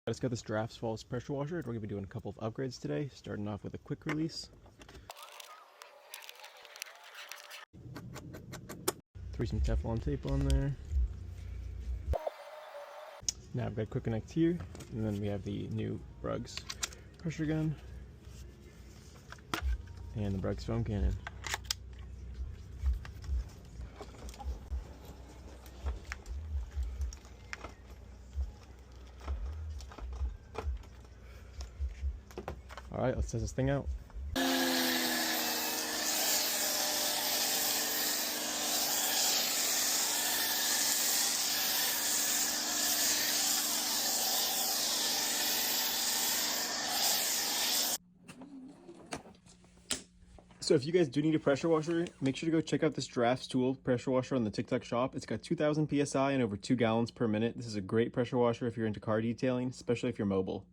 I just got this GIRAFFE Falls pressure washer. We're going to be doing a couple of upgrades today, starting off with a quick release. Threw some Teflon tape on there. Now I've got quick connect here, and then we have the new Brug's pressure gun and the Brug's foam cannon. Alright, let's test this thing out. So if you guys do need a pressure washer, make sure to go check out this GIRAFFE tool pressure washer on the TikTok shop. It's got 2,000 PSI and over 2 gallons per minute. This is a great pressure washer if you're into car detailing, especially if you're mobile.